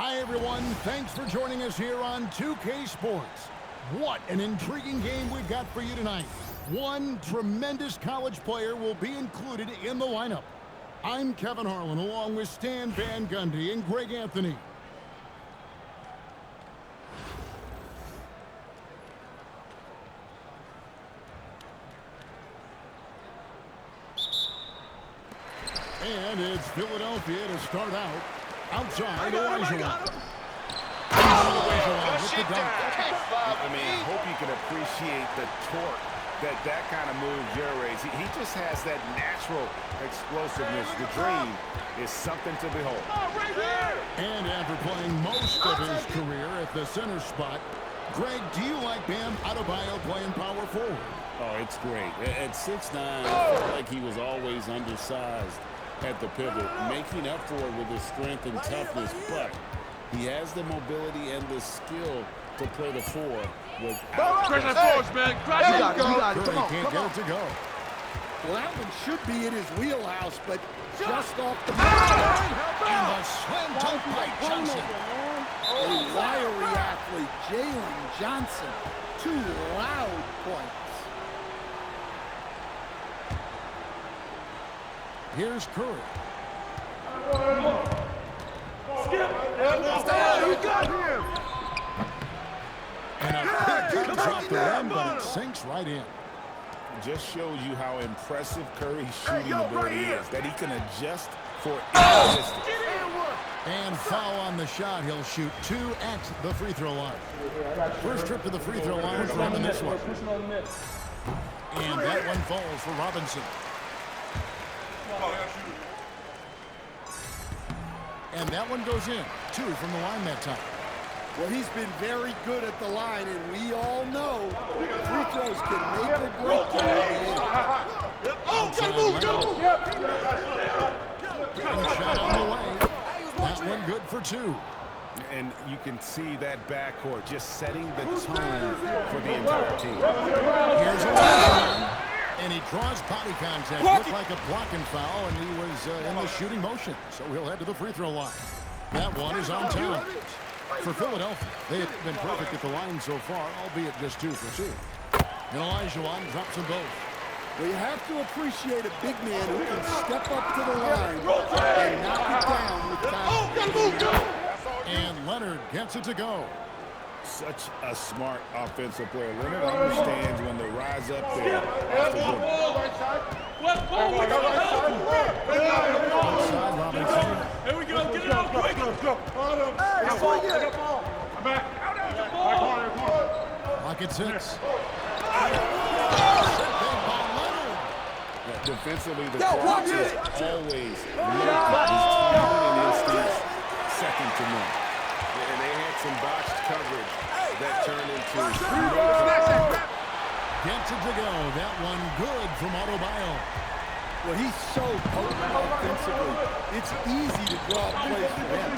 Hi, everyone. Thanks for joining us here on 2K Sports. What an intriguing game we've got for you tonight. One tremendous college player will be included in the lineup. I'm Kevin Harlan, along with Stan Van Gundy and Greg Anthony. And it's Philadelphia to start out. Outside, Elijah. I mean, I hope you can appreciate the torque that kind of move generates. He just has that natural explosiveness. The dream is something to behold. And after playing most of his career at the center spot, Greg, do you like Bam Adebayo playing power forward? Oh, it's great. At 6'9", I felt like he was always undersized at the pivot, making up for it with his strength and toughness, but he has the mobility and the skill to play the four without... Pressure force, man. Pressure. You got it. Curry can't get it to go. Well, that one should be in his wheelhouse, but just off the mark. And a slam dunk by Johnson. A wiry athlete, Jalen Johnson. 2 loud points. Here's Curry. You got him. And a big comes off the rim, but it sinks right in. Just shows you how impressive Curry's shooting ability is, that he can adjust for any distance. And foul on the shot. He'll shoot 2 at the free throw line. First trip to the free throw line for him in this one. And that one falls for Robinson. And that one goes in. 2 from the line that time. Well, he's been very good at the line, and we all know free throws can make or break him. Gotta move, Getting a shot on the way. That one good for 2. And you can see that backcourt just setting the tone for the entire team. Here's a one. And he draws body contact. Looked like a blocking foul, and he was in the shooting motion. So he'll head to the free throw line. That one is on time. For Philadelphia, they have been perfect at the line so far, albeit just 2 for 2. And Elijah drops them both. Well, you have to appreciate a big man who can step up to the line and knock it down with confidence. And Leonard gets it to go. Such a smart offensive player. Leonard understands when to rise up there. Outside Robinson. Here we go. Get it out quick. I'm back. Clock at 6. Defensively, the coach is always looking. His timing instincts second to none. And they had some botched coverage that turned into... Gets it to go. That one good from Adebayo. Well, he's so potent offensively. It's easy to draw plays for him.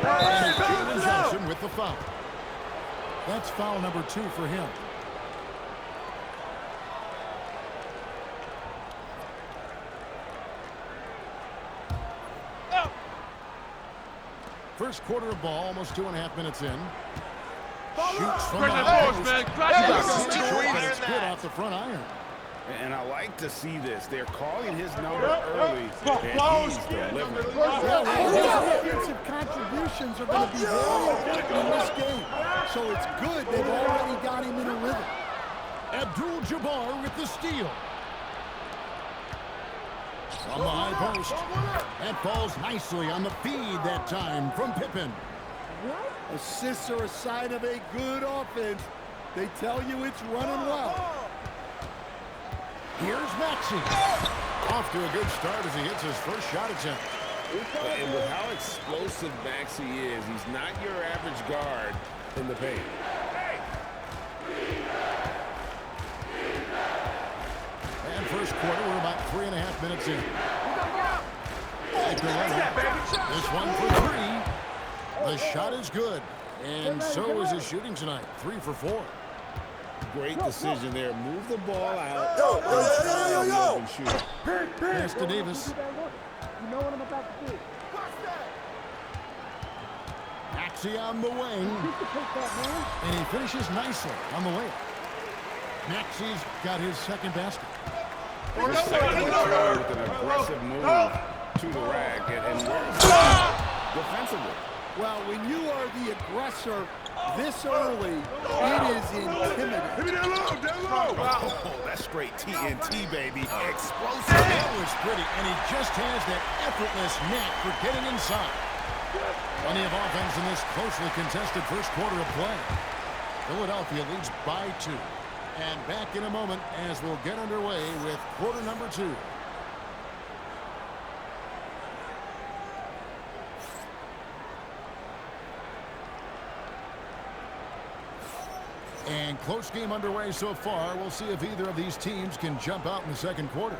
And Jalen Johnson with the foul. That's foul number 2 for him. First quarter of ball, almost 2.5 minutes in. Shoots from the post. It's good off the front iron. And I like to see this. They're calling his number early, and he's delivering. Offensive contributions are going to be very important in this game. So it's good they've already got him in a rhythm. Abdul-Jabbar with the steal. From the high post. That falls nicely on the feed that time from Pippen. Assists are a sign of a good offense. They tell you it's running well. Here's Maxey. Off to a good start as he hits his first shot attempt. And with how explosive Maxey is, he's not your average guard in the paint. And first quarter, we're about 3.5 minutes in. This one for 3. The shot is good. And so is his shooting tonight. 3 for 4. Great decision there. Move the ball out. Pass to Davis. You know what I'm about to do. Maxey on the wing. And he finishes nicely on the layup. Maxey's got his second basket. The second try with an aggressive move to the rack and defensively. Well, when you are the aggressor this early, it is intimidating. Give me that low, Oh, that's straight TNT, baby. Explosive. That was pretty, and he just has that effortless knack for getting inside. Plenty of offense in this closely contested first quarter of play. Philadelphia leads by 2. And back in a moment as we'll get underway with quarter number 2. And close game underway so far. We'll see if either of these teams can jump out in the second quarter.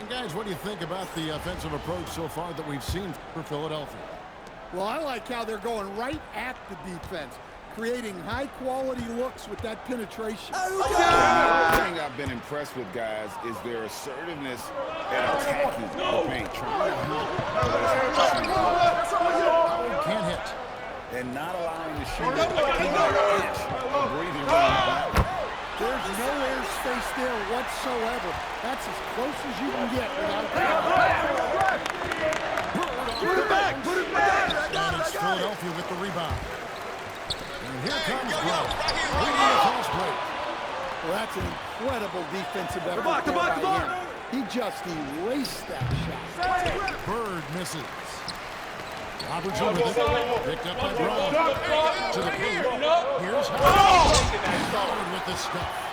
And guys, what do you think about the offensive approach so far that we've seen for Philadelphia? Well, I like how they're going right at the defense, creating high-quality looks with that penetration. One thing I've been impressed with, guys, is their assertiveness at attacking the paint, trying to Howard can't hit. and not allowing the shooter to inch of breathing room. There's no air space there whatsoever. That's as close as you can get without Put it back! Put it back! And it's Philadelphia with the rebound. And here comes Grant. Leading the fast break. Well, that's an incredible defensive effort. Come on! He just erased that shot. Bird misses. Robertson with it. Picked up by Brown. To the paint. Here's Howard. And Howard with the stuff.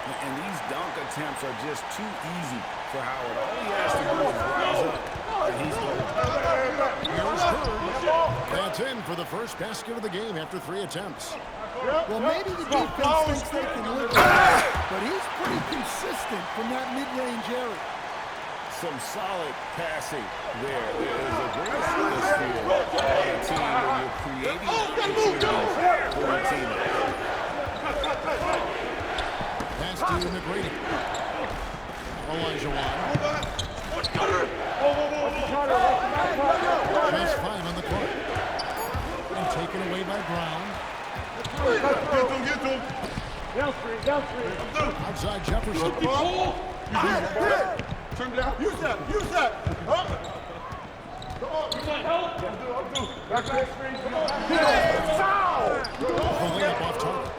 And these dunk attempts are just too easy for Howard. All he has to do is rise up, and he's going. Here's Bird. That's in for the first basket of the game after 3 attempts. Well, maybe the defense thinks they can live with it, but he's pretty consistent from that mid-range area. Some solid passing there. There is a great atmosphere on a team when you're creating opportunities for your teammates. Pass to McGrady. Elijah Wan. Just 5 on the clock. And taken away by Brown. Get to him! Outside Jefferson. Turn down. Use that! Huh? Come on! Back screen! The layup off target.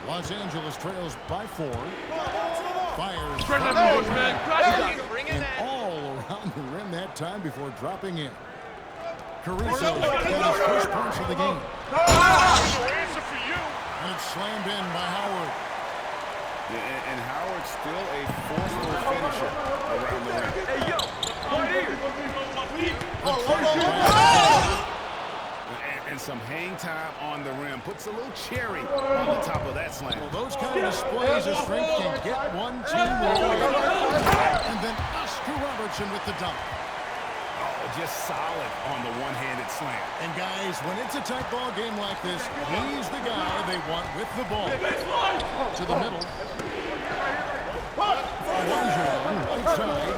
Los Angeles trails by 4. Fires. Spread that nose, man! And all around the rim that time before dropping in. Caruso got his first points of the game. And it's slammed in by Howard. Yeah, and Howard's still a forceful finisher around the rim. Hey, yo! And some hang time on the rim. Puts a little cherry on the top of that slam. Well, those kind of displays of strength can get one team rolling. And then Oscar Robertson with the dunk. Oh, just solid on the one-handed slam. And guys, when it's a tight ball game like this, he's the guy they want with the ball. To the middle. Elijah right side.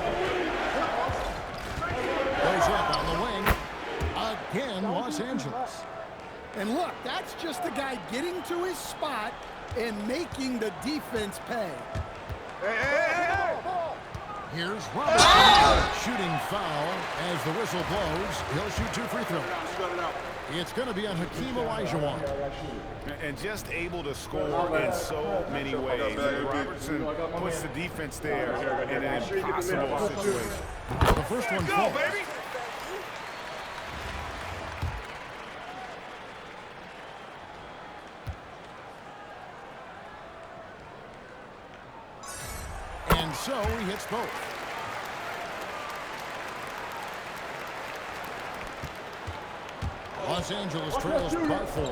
Goes up on the wing. Again, Los Angeles. And look, that's just the guy getting to his spot and making the defense pay. Here's Robertson. Shooting foul as the whistle blows. He'll shoot 2 free throws. It's going to be on Hakeem Olajuwon. And just able to score in so many ways. Robertson puts the defense there in an impossible situation. The first one falls. And so he hits both. Los Angeles trails by 4.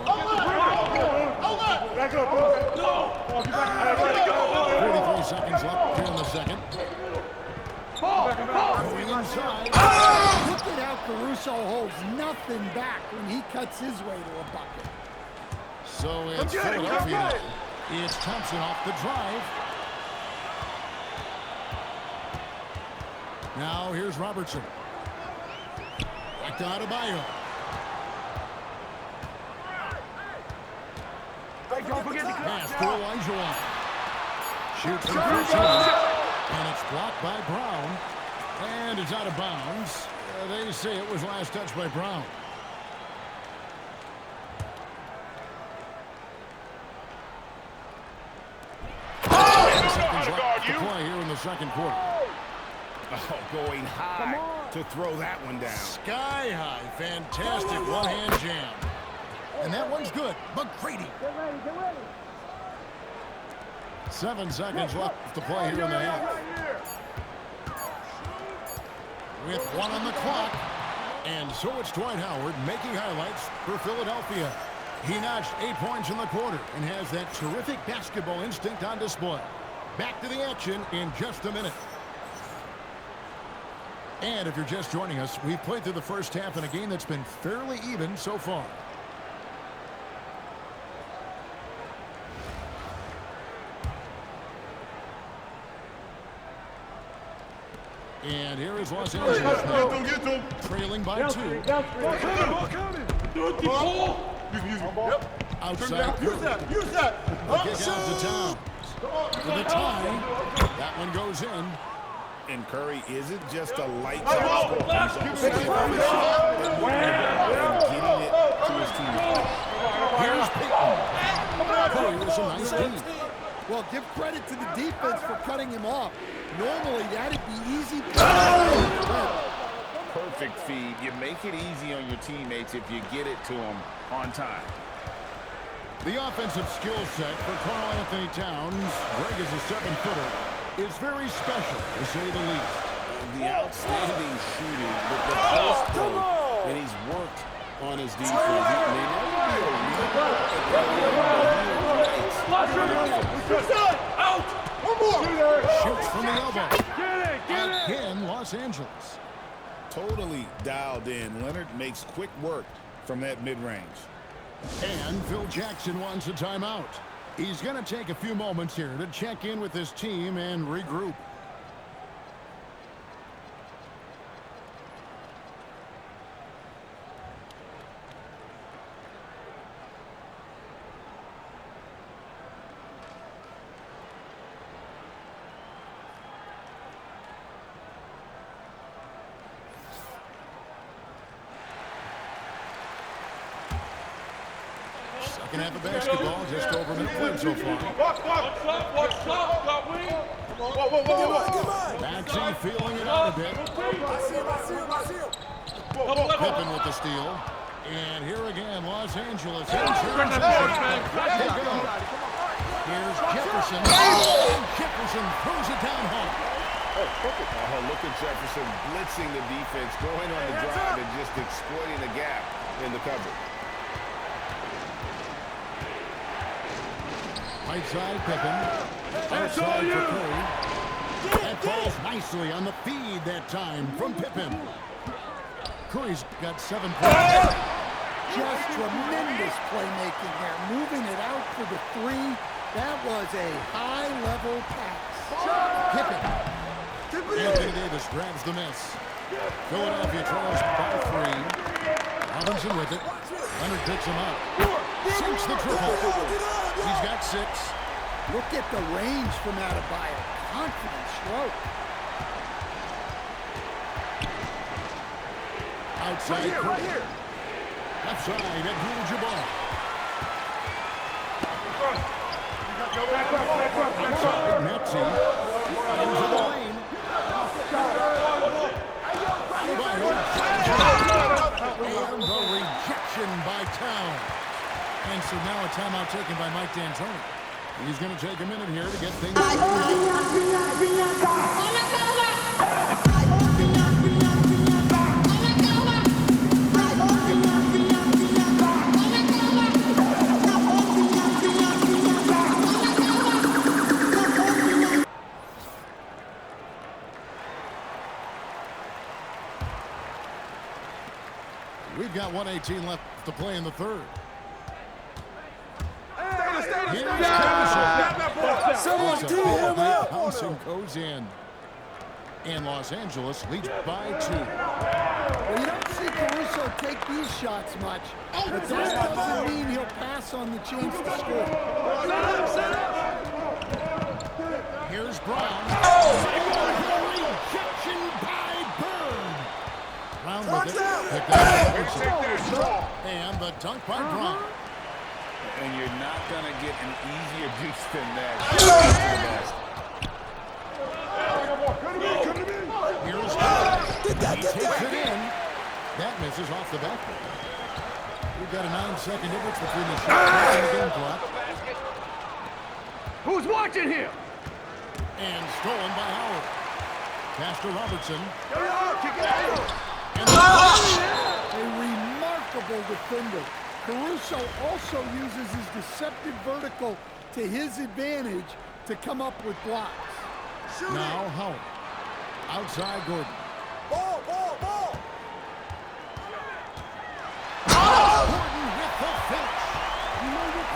43 seconds left here in the second. Going inside. Look at how Caruso holds nothing back when he cuts his way to a bucket. So it's Philadelphia now. It's Thompson off the drive. Now here's Robertson. Back to Adebayo. Pass to Elijah. Shoots from 15. And it's blocked by Brown. And it's out of bounds. They say it was last touched by Brown. Seconds left to play here in the second quarter. Oh, going high to throw that one down. Sky high. Fantastic one-hand jam. And that one's good. McGrady. 7 seconds left to play here in the half. With 1 on the clock. And so it's Dwight Howard making highlights for Philadelphia. He notched 8 points in the quarter and has that terrific basketball instinct on display. Back to the action in just a minute. And if you're just joining us, we've played through the first half in a game that's been fairly even so far. And here is Los Angeles now, trailing by 2. Outside Curry. Use that. Kick out to Towns. To the tie. That one goes in. And Curry isn't just a light shot. He's also getting it to his teammates. Here's Payton. Curry with some nice feed. Well, give credit to the defense for cutting him off. Normally, that'd be easy. Perfect feed. You make it easy on your teammates if you get it to them on time. The offensive skill set for Karl Anthony Towns, Greg is a 7-footer, is very special, to say the least. The outstanding shooting, the post play, and he's worked on his defense. He may never be a Shoots from the elbow. Again, Los Angeles. Totally dialed in. Leonard makes quick work from that mid-range. And Phil Jackson wants a timeout. He's going to take a few moments here to check in with his team and regroup. Second half of basketball, just over a minute played so far. Maxey feeling it out a bit. Pippen with the steal. And here again, Los Angeles. Here's Jefferson. Jefferson throws it down home. Oh, look at Jefferson blitzing the defense, going on the drive and just exploiting the gap in the coverage. Right side, Pippen. Outside for Curry. That falls nicely on the feed that time from Pippen. Curry's got 7 points. Just tremendous playmaking there. Moving it out for the 3. That was a high-level pass. Pippen. Anthony Davis grabs the miss. Philadelphia trails by 3. Robinson with it. Leonard picks him up. Sinks the triple. He's got 6. Look at the range from Adebayo. Confident stroke. Outside Curry. Left side at Abdul-Jabbar. Outside Maxey. Into the lane. And the rejection by Towns. And so now a timeout taken by Mike D'Antoni. He's going to take a minute here to get things started. We've got 1:18 left to play in the third. Someone do him up. Thompson goes in. And Los Angeles leads by 2. Well, you don't see Caruso take these shots much, but that doesn't mean he'll pass on the chance to score. Here's Brown. Rejection by Bird. Brown with it. Picked up and the dunk by Brown. And you're not going to get an easier deuce than that. Here's Brown. He takes it in. That misses off the backboard. We've got a 9-second difference between the shot and the game clock. Who's watching here? And stolen by Howard. Pass to Robertson. And A remarkable defender. Caruso also uses his deceptive vertical to his advantage to come up with blocks. now Howard. Outside Gordon. Ball! Gordon with the finish.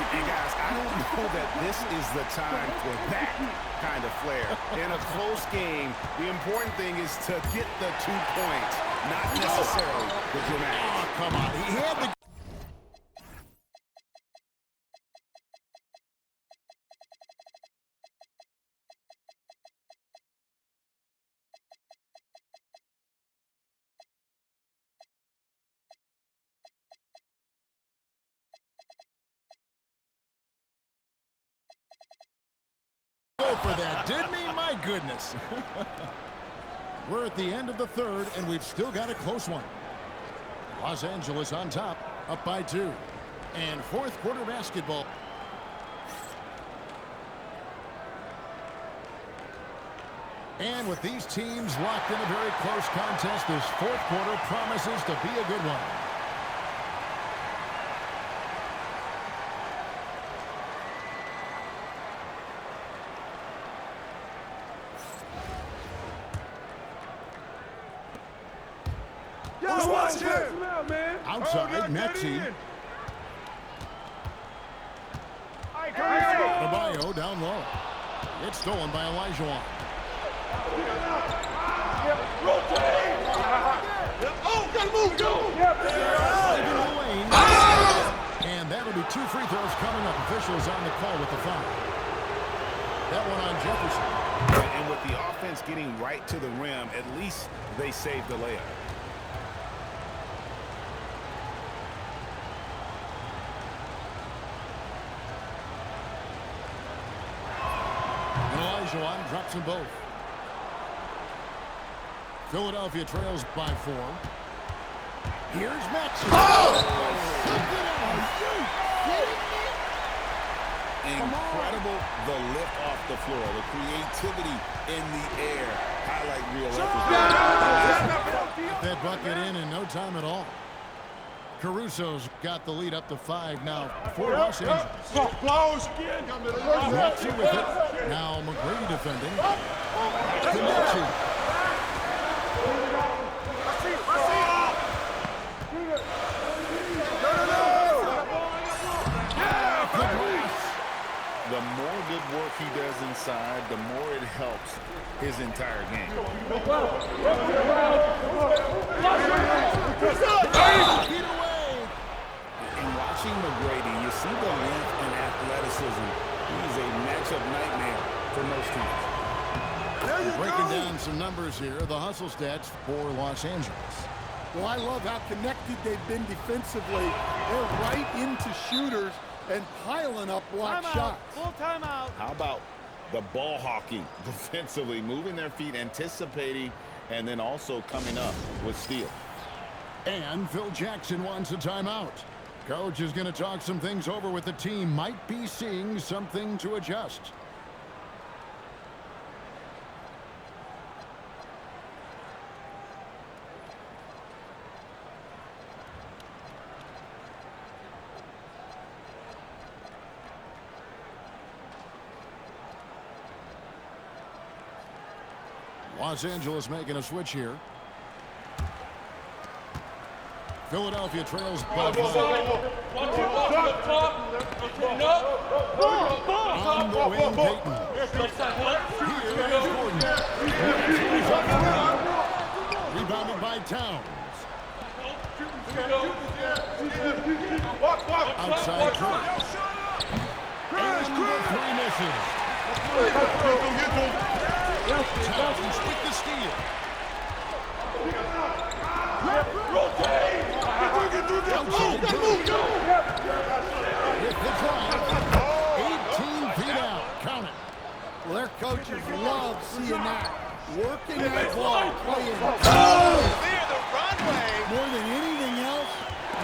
Hey guys, I don't know that this is the time for that kind of flair. In a close game, the important thing is to get the 2 points, not necessarily the dramatics. Oh, come on. He had the... Go for that, didn't he? My goodness. We're at the end of the third, and we've still got a close one. Los Angeles on top, up by 2. And fourth quarter basketball. And with these teams locked in a very close contest, this fourth quarter promises to be a good one. Outside, Maxey. Adebayo down low. It's stolen by Elijah. And that'll be 2 free throws coming up. Officials on the call with the foul. That one on Jefferson. And with the offense getting right to the rim, at least they saved the layup. Elijah drops them both. Philadelphia trails by 4. Here's Maxey. Incredible the lift off the floor, the creativity in the air. Highlight real effort. Get that bucket in no time at all. Caruso's got the lead up to 5 now for Los Angeles. Maxey with it. Now McGrady defending. To Maxey. The more good work he does inside, the more it helps his entire game. And watching McGrady, you see the length and athleticism. He's a matchup nightmare for most teams. Breaking down some numbers here, the hustle stats for Los Angeles. Well, I love how connected they've been defensively. They're right into shooters and piling up block shots. Full timeout. How about the ball hawking defensively, moving their feet, anticipating, and then also coming up with steal. And Phil Jackson wants a timeout. Coach is going to talk some things over with the team. Might be seeing something to adjust. Los Angeles making a switch here. Philadelphia trails by 5. On the wing, Payton. Here is Gordon. Towns. Walk. Outside Curry. And the three misses. Towns with the steal. With the drive. 18 feet out. Count it. Well, their coaches love seeing that. Working that ball, playing. Clear the runway. More than anything else,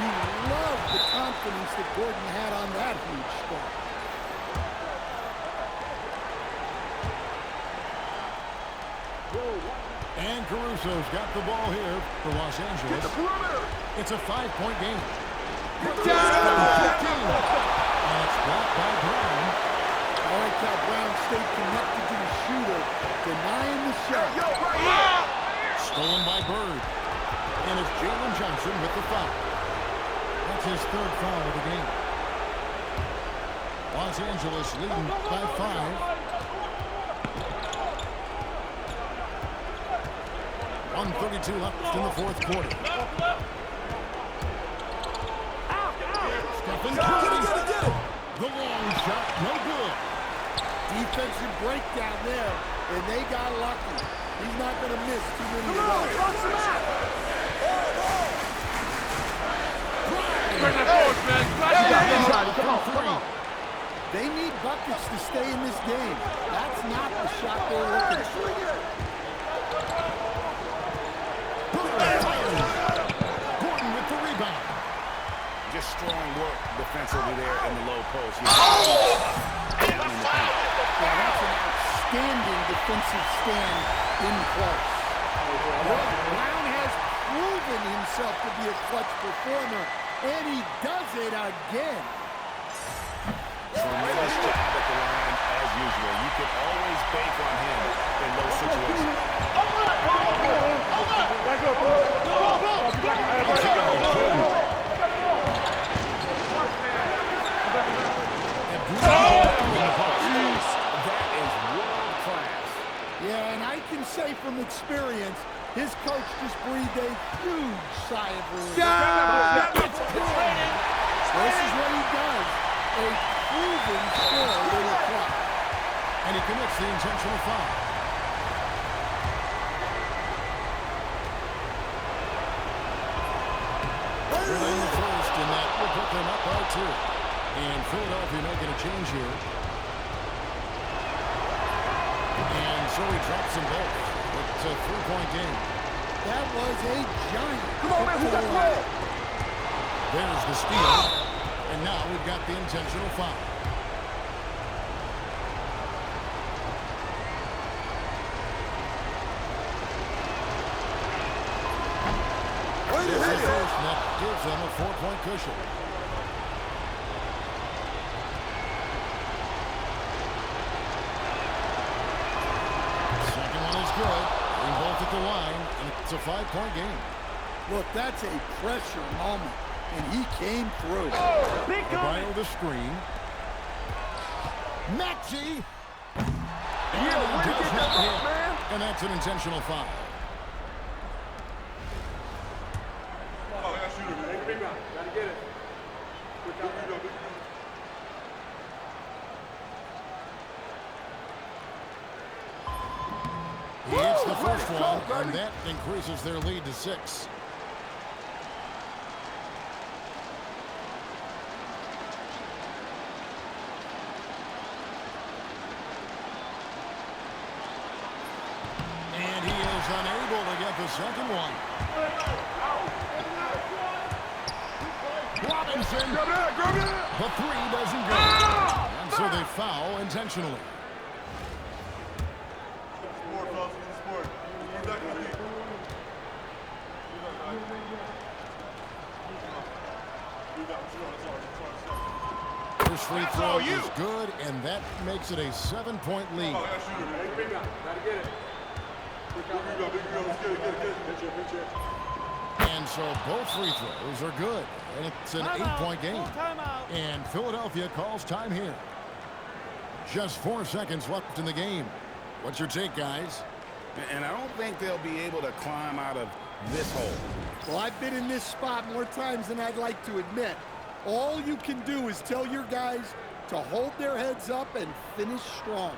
you love the confidence that Gordon had on that huge start. And Caruso's got the ball here for Los Angeles. It's a 5-point game. And it's blocked by Brown. I like how Brown stayed connected to the shooter, denying the shot. Stolen by Bird. And it's Jalen Johnson with the foul. That's his third foul of the game. Los Angeles leading by 5. 1:32 left in the fourth quarter. Stephen Curry. The long shot, no good. Defensive breakdown there, and they got lucky. He's not going to miss too many of those. They need buckets to stay in this game. That's not the shot they're looking for. Gordon with the rebound. Just strong work defensively there in the low post. Yeah, that's an outstanding defensive stand in close. Brown has proven himself to be a clutch performer, and he does it again. Tremendous job at the line as usual. You can always bank on him in those situations. That is world class. Yeah, and I can say from experience, his coach just breathed a huge sigh of relief. This is what he does. A proven skill in the club. And he commits the intentional foul. Early in the first, and that will put them up by 2. And Philadelphia making a change here. And so he drops them both. It's a 3-point game. That was a giant. There's the steal. And now we've got the intentional foul. This is the first, and that gives them a 4-point cushion. Second one is good. They're both at the line, and it's a 5-point game. Look, that's a pressure moment, and he came through. Bio the screen. Maxey. And that's an intentional foul. He hits the first one, and that increases their lead to 6. And he is unable to get the second one. Robinson. The 3 doesn't go. And so they foul intentionally. First free throw is good, and that makes it a 7-point lead. And so both free throws are good, and it's an 8-point game. And Philadelphia calls time here. Just 4 seconds left in the game. What's your take, guys? And I don't think they'll be able to climb out of this hole. Well, I've been in this spot more times than I'd like to admit. All you can do is tell your guys to hold their heads up and finish strong.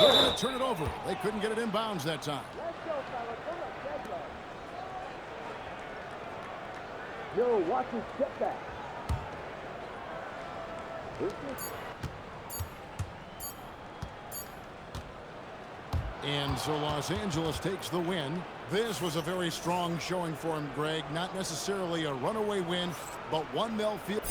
They're going to turn it over. They couldn't get it in bounds that time. Yo, watch his step back. And so Los Angeles takes the win. This was a very strong showing for him, Greg. Not necessarily a runaway win, but one they'll feel.